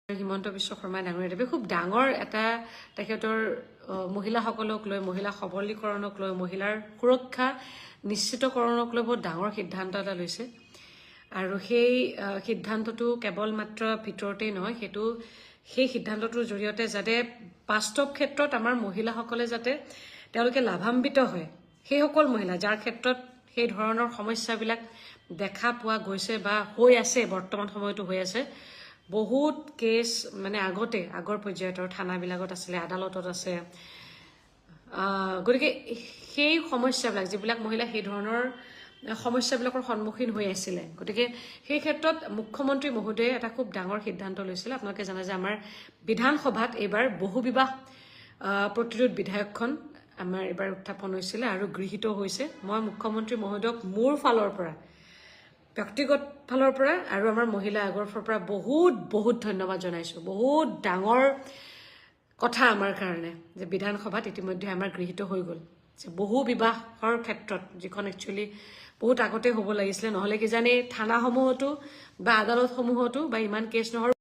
হিমন্ত বিশ্ব শৰ্মা ডাঙৰীয়াদেৱে খুব ডাঙৰ এটা তেখেতৰ মহিলাসকলক লৈ মহিলা সবলীকৰণক লৈ মহিলাৰ সুৰক্ষা নিশ্চিতকৰণক লৈ বহুত ডাঙৰ সিদ্ধান্ত এটা লৈছে আৰু সেই সিদ্ধান্তটো কেৱল মাত্ৰ ভিতৰতেই নহয় সেই সিদ্ধান্তটোৰ জৰিয়তে যাতে বাস্তৱ ক্ষেত্ৰত আমাৰ মহিলাসকলে যাতে তেওঁলোকে লাভান্বিত হয় সেই সকল মহিলা যাৰ ক্ষেত্ৰত সেই ধৰণৰ সমস্যাবিলাক দেখা পোৱা গৈছে বা হৈ আছে বৰ্তমান সময়তো হৈ আছে বহুত কেছ মানে আগৰ পৰ্যায়ত থানাবিলাকত আছিলে আদালতত আছে গতিকে সেই সমস্যাবিলাক যিবিলাক মহিলা সেই ধৰণৰ সমস্যাবিলাকৰ সন্মুখীন হৈ আছিলে গতিকে সেই ক্ষেত্ৰত মুখ্যমন্ত্ৰী মহোদয়ে এটা খুব ডাঙৰ সিদ্ধান্ত লৈছিল আপোনালোকে জানে যে আমাৰ বিধানসভাত এইবাৰ বহুবিবাহ প্ৰতিৰোধ বিধেয়কখন আমাৰ এইবাৰ উত্থাপন হৈছিলে আৰু গৃহীত হৈছে মই মুখ্যমন্ত্ৰী মহোদয়ক মোৰ ফালৰ পৰা ব্যক্তিগত ফালৰ পৰা আৰু আমাৰ মহিলা আয়োগৰ ফালৰ পৰা বহুত ধন্যবাদ জনাইছো বহুত ডাঙৰ কথা আমাৰ কাৰণে যে বিধানসভাত ইতিমধ্যে আমাৰ গৃহীত হৈ গ'ল যে বহু বিবাহৰ ক্ষেত্ৰত যিখন একচুৱেলি বহুত আগতে হ'ব লাগিছিলে নহলে কি জানে থানাসমূহতো বা আদালতসমূহতো বা ইমান কেছ নহৰ